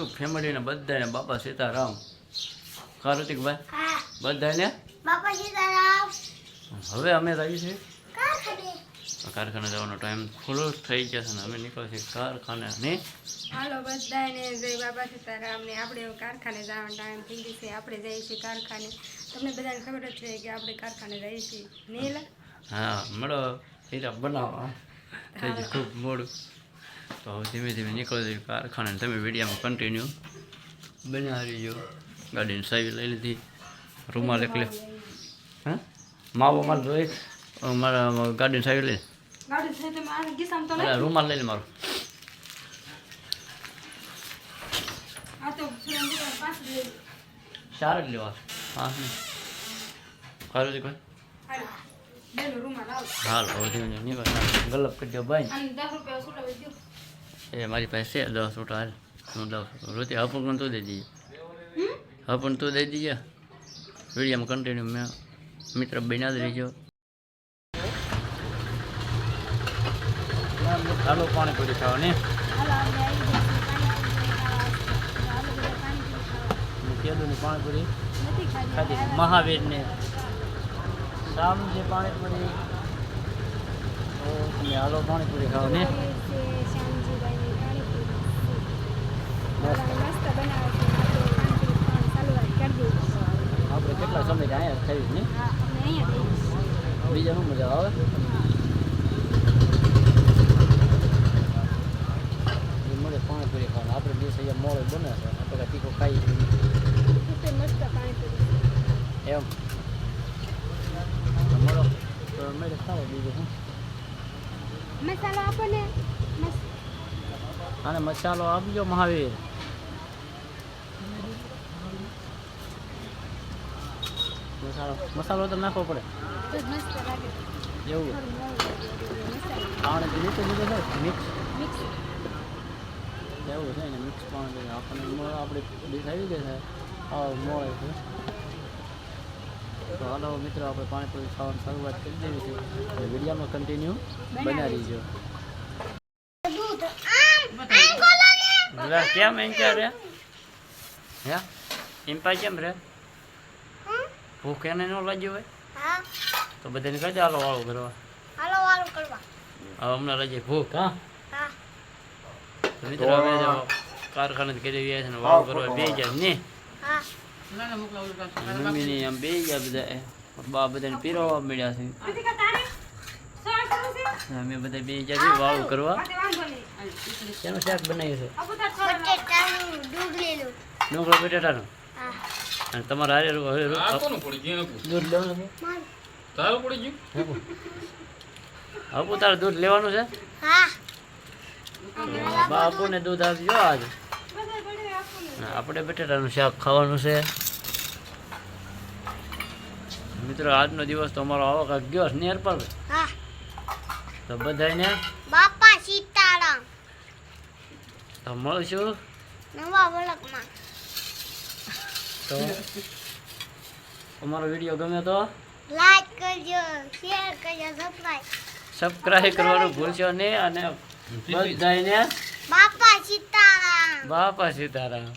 YouTube ફેમિલીને બધાને બાપા સીતારામ. કાર્તિકભાઈ બધાને બાપા સીતારામ. હવે અમે જઈએ છીએ કારખાને જવાનો ટાઈમ પૂરો થઈ ગયા છે ને અમે નીકળીએ છીએ કારખાને ને હાલો બધાને જય બાબા સીતારામ ને આપણે કારખાને જવાનો ટાઈમ થઈ ગયો છે. આપણે જઈએ છીએ કારખાને. તમને બધાને ખબર જ છે કે આપણે કારખાને જઈએ છીએ. નીલા હા મળો હીરા બનાવવા થઈ ગયું ખૂબ મોડું. તો હવે ધીમે ધીમે નીકળી જઈએ કારખાને. તમે વિડીયોમાં કન્ટિન્યુ બન્યા રહીજો. ગાડીની સાવી લઈ લીધી. રૂમાલ એકલે હા માવો માલ જોઈ મારા ગાડીની સાવી લઈ ગાડી છે તો મારે ગીસામ તો રૂમાલ લઈ લે મારો. આ તો પાસ દે ચાર જ લેવા હા ખરું છે કોઈ હાલો બેનો રૂમાલ આવ હાલ હવે ધીમે ધીમે નીકળ ગલપ કરી દો ભાઈ. અને 10 રૂપિયા સુટાવી દો. એ મારી પાસે છે 10 રૂપિયા હાલ હું 10 રોતી હપણ તું દઈ દીજે. હપણ તું દઈ દીજે. વિડીયોમાં કન્ટિન્યુ મેં મિત્ર બન્યા જ રહીજો. ચાલો પાણીપુરી ખાવા ને કેદુની પાણીપુરી ખાધી મહાવીરને સામજી પાણીપુરી. તો તમે હાલો પાણીપુરી ખાવા ને આપણે કેટલા સમય અહીંયા ખાવી ને બીજાનું મજા આવે. મળે પાણીપુરી ખાવાનું આપણે બે અહીંયા મોડે બને છે આપણે તીખો ખાઈ એમ મળો તો મળે ખાવા બીજું શું મસાલો આપો ને અને મસાલો આપજો મહાવીર. મસાલો તો નાખવો પડે મસ્ત લાગે એવું પાણી નીચે લીધો છે મિક્સ એવું છે ને મિક્સ પાણી આપણને આપણે ડીશ આવી ગઈ છે આ મળે છે. તો હાલો મિત્રો આપણે પાણીપુરી ખાવાની શરૂઆત કરી દેવી છે. વિડીયોમાં કન્ટિન્યુ બન્યા રહીજો. કેમ એમ ક્યાં રે હે એમ પાઈ કેમ રે ભૂખ એને ન લાગ્યું હોય તો બધાને કહેજો હાલો વાળું કરવા. હવે હમણાં લાગી ભૂખ હા મિત્રો હવે જો કારખાને કરી ગયા છે ને વાળું કરવા બે જાય ને મમ્મીની આમ બે ગયા બધા બા બધાને પીરવવા મળ્યા છે. અમે બધા બે ગયા વાળું કરવા. શેનું શાક બનાવ્યું છે ડુંગળો બટેટાનું અને તમારે હારે દૂધ લેવાનું છે આપું તારે દૂધ લેવાનું છે બાપુને દૂધ આપજો આજે. આપણે બટેટાનું શાક ખાવાનું છે. મિત્રો આજનો દિવસ તો અમારો આવો કાંક ગયો નેર પર તો બધાને બાપા સીતારામ. તો મળશું નવા વ્લોગમાં. તો અમારો વિડીયો ગમે તો લાઈક કરજો, શેર કરજો, સબસ્ક્રાઇબ કરવાનું ભૂલશો નહીં. અને બધાને બાપા સીતારામ. બાપા સીતારામ.